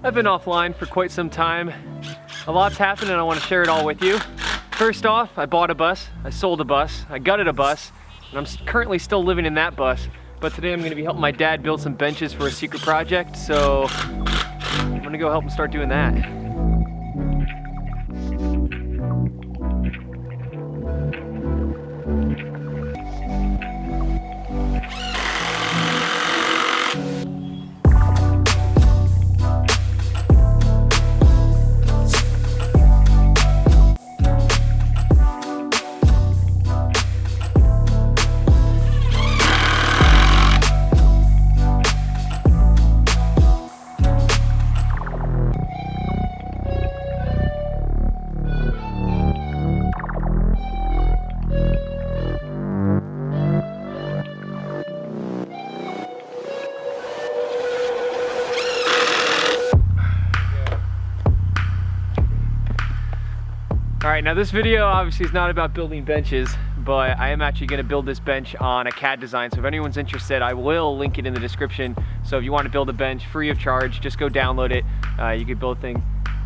I've been offline for quite some time. A lot's happened and I want to share it all with you. First off, I bought a bus, I sold a bus, I gutted a bus, and I'm currently still living in that bus. But today I'm going to be helping my dad build some benches for a secret project, so I'm going to go help him start doing that. Alright, now this video obviously is not about building benches, but I am actually going to build this bench on a CAD design, so if anyone's interested, I will link it in the description. So if you want to build a bench free of charge, just go download it. You can build a thing.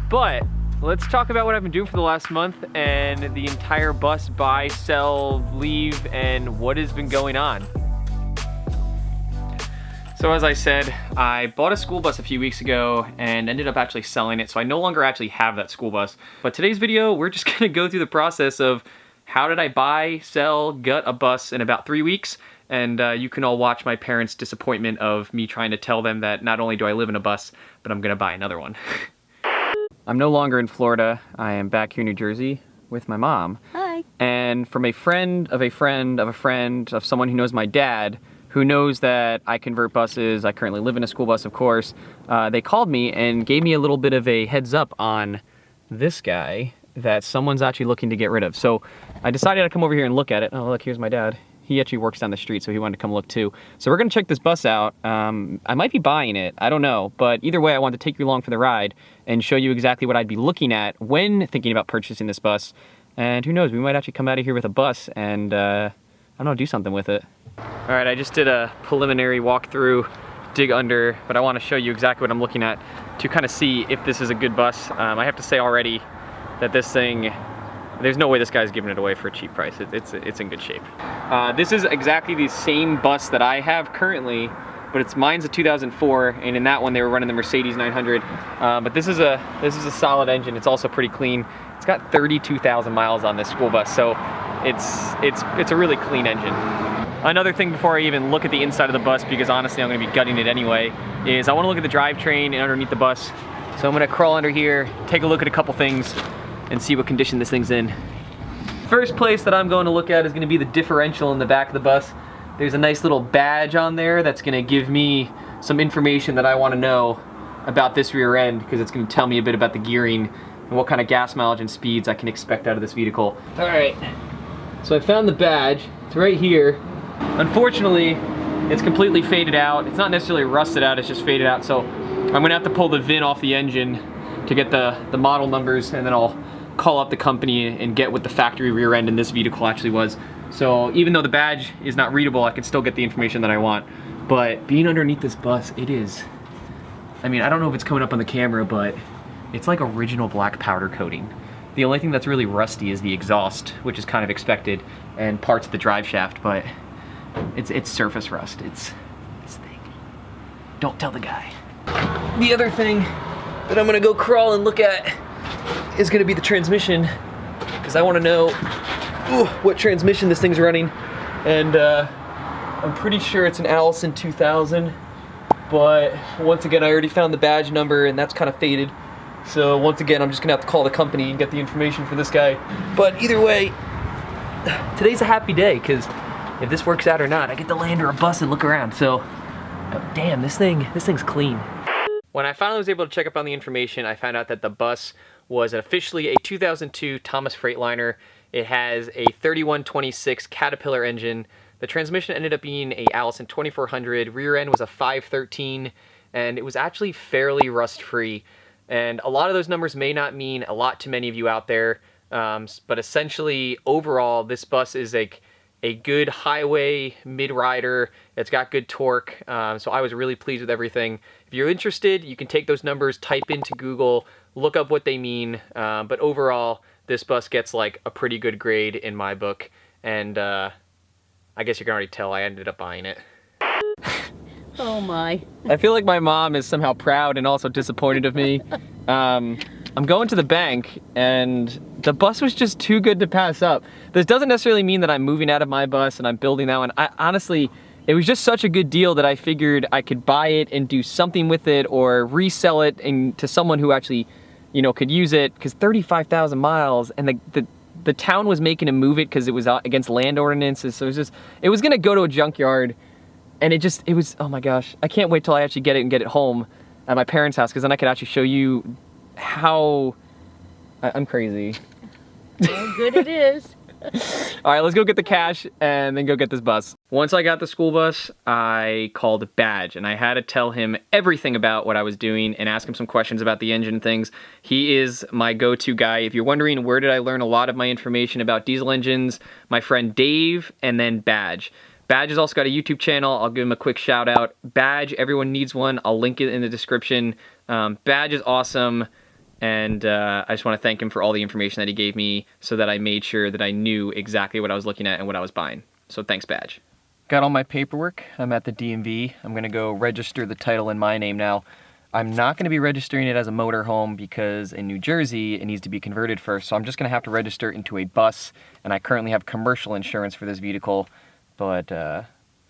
But let's talk about what I've been doing for the last month and the entire bus buy, sell, leave, and what has been going on. So as I said, I bought a school bus a few weeks ago and ended up actually selling it, so I no longer actually have that school bus. But today's video, we're just gonna go through the process of how did I buy, sell, gut a bus in about 3 weeks, and you can all watch my parents' disappointment of me trying to tell them that not only do I live in a bus, but I'm gonna buy another one. I'm no longer in Florida. I am back here in New Jersey with my mom. Hi. And from a friend of a friend of a friend of someone who knows my dad, who knows that I convert buses, I currently live in a school bus, of course, they called me and gave me a little bit of a heads up on this guy that someone's actually looking to get rid of. So I decided I'd come over here and look at it. Oh, look, here's my dad. He actually works down the street, so he wanted to come look too. So we're gonna check this bus out. I might be buying it, I don't know, but either way, I wanted to take you along for the ride and show you exactly what I'd be looking at when thinking about purchasing this bus. And who knows, we might actually come out of here with a bus and, I don't know, do something with it. All right, I just did a preliminary walkthrough, dig under, but I want to show you exactly what I'm looking at to kind of see if this is a good bus. I have to say already that this thing, there's no way this guy's giving it away for a cheap price. It's in good shape. This is exactly the same bus that I have currently, but mine's a 2004, and in that one they were running the Mercedes 900. But this is a solid engine. It's also pretty clean. It's got 32,000 miles on this school bus, so it's a really clean engine. Another thing before I even look at the inside of the bus, because honestly I'm going to be gutting it anyway, is I want to look at the drivetrain and underneath the bus. So I'm going to crawl under here, take a look at a couple things, and see what condition this thing's in. First place that I'm going to look at is going to be the differential in the back of the bus. There's a nice little badge on there that's going to give me some information that I want to know about this rear end, because it's going to tell me a bit about the gearing and what kind of gas mileage and speeds I can expect out of this vehicle. Alright, so I found the badge. It's right here. Unfortunately, it's completely faded out. It's not necessarily rusted out, it's just faded out, so I'm gonna have to pull the VIN off the engine to get the model numbers, and then I'll call up the company and get what the factory rear end in this vehicle actually was. So even though the badge is not readable, I can still get the information that I want. But being underneath this bus, it is, I mean, I don't know if it's coming up on the camera, but it's like original black powder coating. The only thing that's really rusty is the exhaust, which is kind of expected, and parts of the drive shaft, but it's surface rust. It's this thing. Don't tell the guy. The other thing that I'm gonna go crawl and look at is gonna be the transmission, because I want to know what transmission this thing's running. And I'm pretty sure it's an Allison 2000, but once again, I already found the badge number and that's kind of faded. So once again, I'm just gonna have to call the company and get the information for this guy. But either way, today's a happy day, because if this works out or not, I get to land or a bus and look around. So, damn, this thing's clean. When I finally was able to check up on the information, I found out that the bus was officially a 2002 Thomas Freightliner. It has a 3126 Caterpillar engine. The transmission ended up being a Allison 2400. Rear end was a 513, and it was actually fairly rust-free. And a lot of those numbers may not mean a lot to many of you out there, but essentially, overall, this bus is like a good highway mid-rider. It's got good torque, so I was really pleased with everything. If you're interested, you can take those numbers, type into Google, look up what they mean. But overall, this bus gets like a pretty good grade in my book. And I guess you can already tell I ended up buying it. Oh my. I feel like my mom is somehow proud and also disappointed of me. I'm going to the bank and the bus was just too good to pass up. This doesn't necessarily mean that I'm moving out of my bus and I'm building that one. Honestly, it was just such a good deal that I figured I could buy it and do something with it or resell it to someone who actually, you know, could use it, because 35,000 miles and the town was making him move it because it was against land ordinances. So it was gonna go to a junkyard, and it was, oh my gosh. I can't wait till I actually get it and get it home at my parents' house, because then I could actually show you how I'm crazy. How good it is. All right, let's go get the cash and then go get this bus. Once I got the school bus, I called Badge and I had to tell him everything about what I was doing and ask him some questions about the engine things. He is my go-to guy. If you're wondering where did I learn a lot of my information about diesel engines, my friend Dave and then Badge. Badge has also got a YouTube channel. I'll give him a quick shout out. Badge, everyone needs one. I'll link it in the description. Badge is awesome. And I just want to thank him for all the information that he gave me so that I made sure that I knew exactly what I was looking at and what I was buying. So thanks, Badge. Got all my paperwork. I'm at the DMV. I'm going to go register the title in my name now. I'm not going to be registering it as a motorhome because in New Jersey it needs to be converted first. So I'm just going to have to register it into a bus. And I currently have commercial insurance for this vehicle. But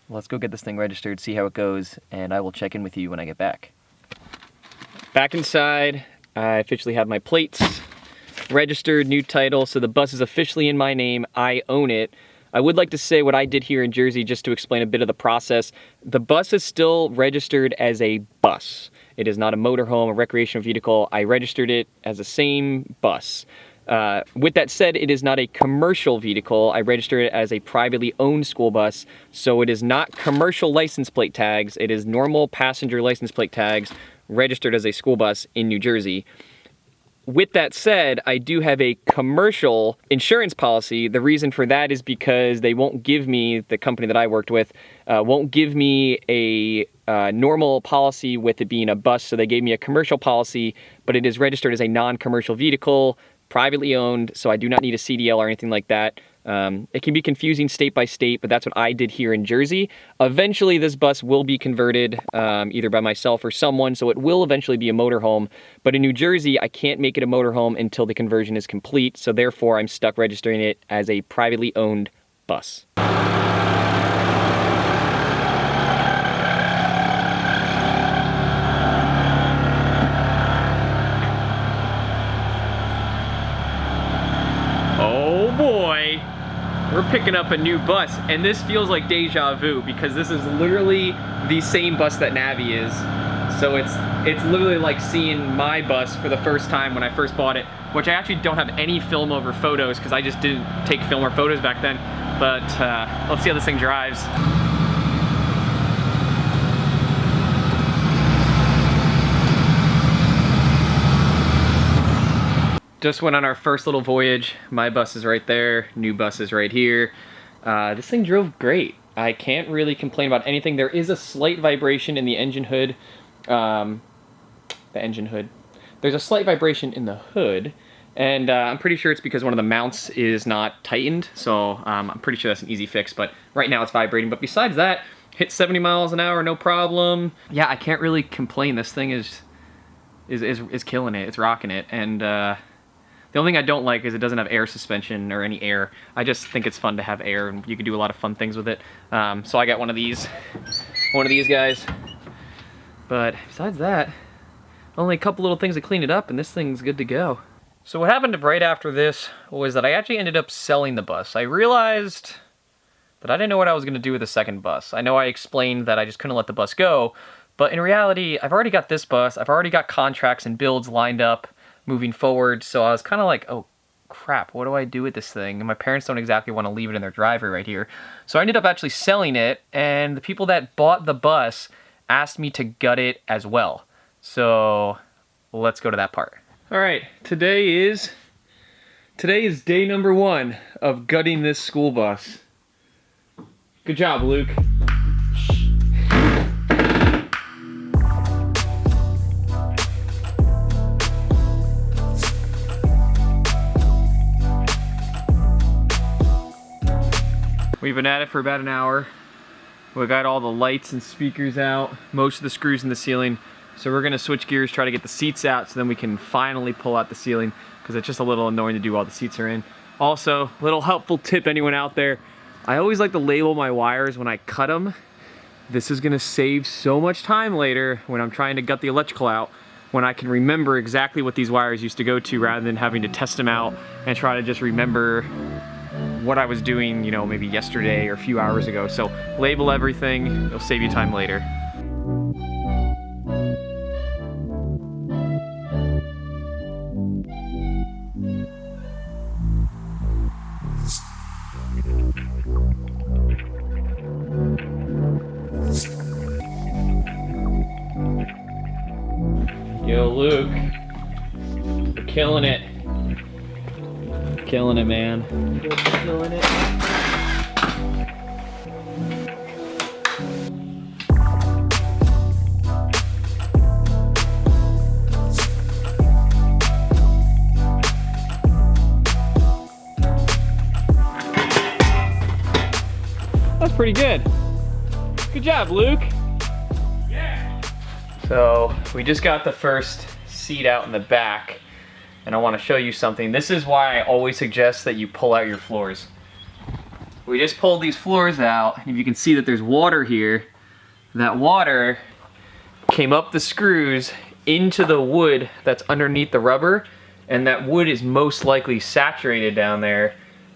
let's go get this thing registered, see how it goes, and I will check in with you when I get back. Back inside. I officially have my plates, registered, new title, so the bus is officially in my name. I own it. I would like to say what I did here in Jersey just to explain a bit of the process. The bus is still registered as a bus. It is not a motorhome, a recreational vehicle. I registered it as the same bus. With that said, it is not a commercial vehicle. I registered it as a privately owned school bus, so it is not commercial license plate tags. It is normal passenger license plate tags, registered as a school bus in New Jersey. With that said, I do have a commercial insurance policy. The reason for that is because they won't give me, the company that I worked with, won't give me a normal policy with it being a bus, so they gave me a commercial policy, but it is registered as a non-commercial vehicle, privately owned, so I do not need a CDL or anything like that. It can be confusing state by state, but that's what I did here in Jersey. Eventually, this bus will be converted either by myself or someone, so it will eventually be a motorhome. But in New Jersey, I can't make it a motorhome until the conversion is complete, so therefore I'm stuck registering it as a privately owned bus. Oh boy, we're picking up a new bus, and this feels like deja vu because this is literally the same bus that Navi is. So it's literally like seeing my bus for the first time when I first bought it, which I actually don't have any film over photos because I just didn't take film or photos back then. But let's see how this thing drives. Just went on our first little voyage. My bus is right there, new bus is right here. This thing drove great. I can't really complain about anything. There is a slight vibration in the engine hood. There's a slight vibration in the hood, and I'm pretty sure it's because one of the mounts is not tightened, so I'm pretty sure that's an easy fix, but right now it's vibrating. But besides that, hit 70 miles an hour, no problem. Yeah, I can't really complain. This thing is killing it. It's rocking it, and the only thing I don't like is it doesn't have air suspension or any air. I just think it's fun to have air, and you can do a lot of fun things with it. So I got one of these guys. But besides that, only a couple little things to clean it up, and this thing's good to go. So what happened right after this was that I actually ended up selling the bus. I realized that I didn't know what I was going to do with the second bus. I know I explained that I just couldn't let the bus go, but in reality, I've already got this bus. I've already got contracts and builds lined up moving forward, so I was kind of like, oh crap, what do I do with this thing? And my parents don't exactly want to leave it in their driveway right here. So I ended up actually selling it, and the people that bought the bus asked me to gut it as well. So let's go to that part. All right, today is day number 1 of gutting this school bus. Good job, Luke. We've been at it for about an hour. We got all the lights and speakers out, most of the screws in the ceiling. So we're gonna switch gears, try to get the seats out so then we can finally pull out the ceiling, because it's just a little annoying to do while the seats are in. Also, little helpful tip, anyone out there, I always like to label my wires when I cut them. This is gonna save so much time later when I'm trying to gut the electrical out, when I can remember exactly what these wires used to go to rather than having to test them out and try to just remember what I was doing, you know, maybe yesterday or a few hours ago. So label everything, it'll save you time later. Yo, Luke, you're killing it. Killing it, man. Killing it. That's pretty good. Good job, Luke. Yeah. So we just got the first seat out in the back, and I want to show you something. This is why I always suggest that you pull out your floors. We just pulled these floors out, and if you can see that there's water here, that water came up the screws into the wood that's underneath the rubber, and that wood is most likely saturated down there,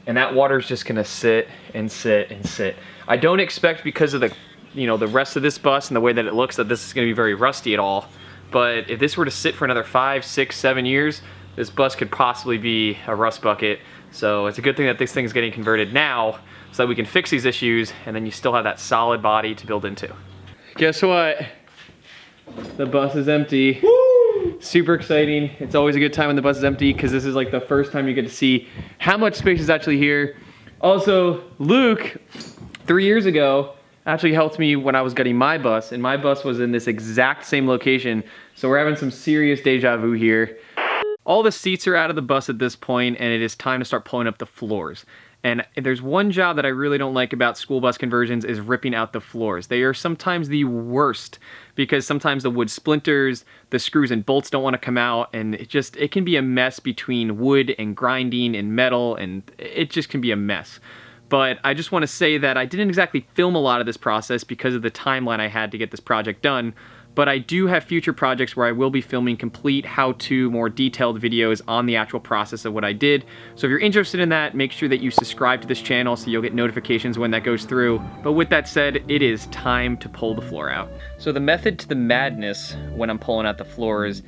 and that water's just gonna sit and sit and sit. I don't expect, because of the, you know, the rest of this bus and the way that it looks, that this is gonna be very rusty at all. But if this were to sit for another 5, 6, 7 years, this bus could possibly be a rust bucket. So it's a good thing that this thing is getting converted now so that we can fix these issues, and then you still have that solid body to build into. Guess what? The bus is empty. Woo! Super exciting. It's always a good time when the bus is empty, because this is like the first time you get to see how much space is actually here. Also, Luke, 3 years ago, actually helped me when I was getting my bus, and my bus was in this exact same location. So we're having some serious deja vu here. All the seats are out of the bus at this point, and it is time to start pulling up the floors. And if there's one job that I really don't like about school bus conversions, is ripping out the floors. They are sometimes the worst, because sometimes the wood splinters, the screws and bolts don't want to come out, and it can be a mess between wood and grinding and metal, and it just can be a mess. But I just want to say that I didn't exactly film a lot of this process because of the timeline I had to get this project done. But I do have future projects where I will be filming complete how-to, more detailed videos on the actual process of what I did. So if you're interested in that, make sure that you subscribe to this channel so you'll get notifications when that goes through. But with that said, it is time to pull the floor out. So the method to the madness when I'm pulling out the floors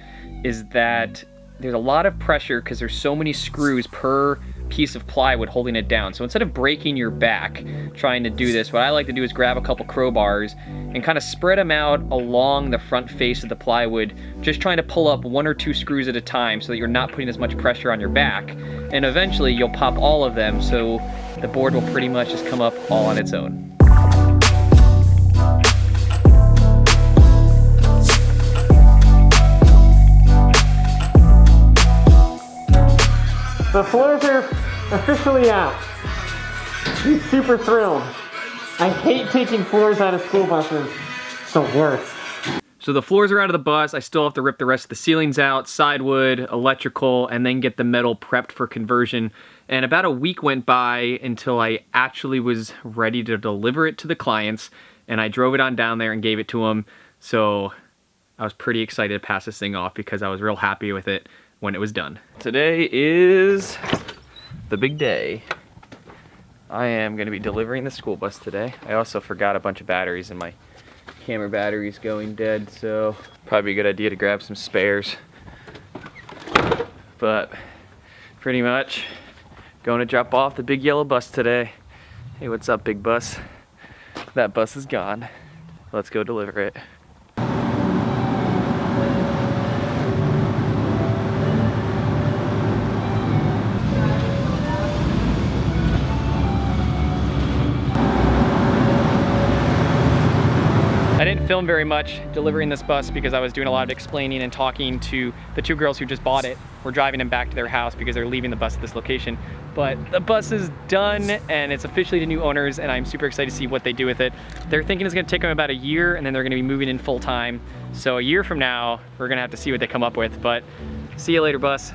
is that there's a lot of pressure because there's so many screws per piece of plywood holding it down. So instead of breaking your back trying to do this, what I like to do is grab a couple crowbars and kind of spread them out along the front face of the plywood, just trying to pull up 1 or 2 screws at a time so that you're not putting as much pressure on your back. And eventually you'll pop all of them, so the board will pretty much just come up all on its own. The floors are officially out. I'm super thrilled. I hate taking floors out of school buses. It's the worst. So the floors are out of the bus. I still have to rip the rest of the ceilings out, sideward, electrical, and then get the metal prepped for conversion. And about a week went by until I actually was ready to deliver it to the clients, and I drove it on down there and gave it to them. So I was pretty excited to pass this thing off because I was real happy with it when it was done. Today is the big day. I am going to be delivering the school bus today. I also forgot a bunch of batteries, and my camera battery's going dead, so probably a good idea to grab some spares. But pretty much going to drop off the big yellow bus today. Hey, what's up, big bus? That bus is gone. Let's go deliver it. film very much delivering this bus because I was doing a lot of explaining and talking to the two girls who just bought it. We're driving them back to their house because they're leaving the bus at this location. But the bus is done and it's officially to new owners, and I'm super excited to see what they do with it. They're thinking it's gonna take them about a year and then they're gonna be moving in full time. So a year from now, we're gonna have to see what they come up with, but see you later, bus.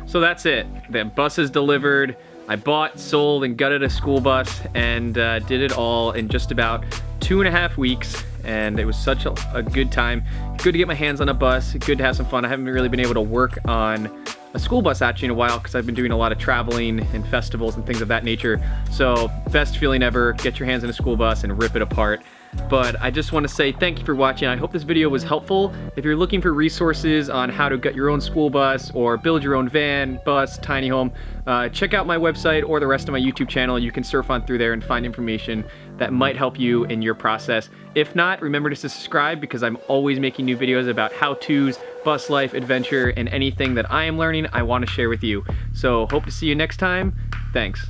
So that's it. The bus is delivered. I bought, sold, and gutted a school bus and did it all in just about 2.5 weeks. And it was such a good time. Good to get my hands on a bus, good to have some fun. I haven't really been able to work on a school bus actually in a while because I've been doing a lot of traveling and festivals and things of that nature. So best feeling ever, get your hands on a school bus and rip it apart. But I just want to say thank you for watching. I hope this video was helpful. If you're looking for resources on how to gut your own school bus or build your own van, bus, tiny home, check out my website or the rest of my YouTube channel. You can surf on through there and find information that might help you in your process. If not, remember to subscribe because I'm always making new videos about how-tos, bus life, adventure, and anything that I am learning I want to share with you. So hope to see you next time. Thanks.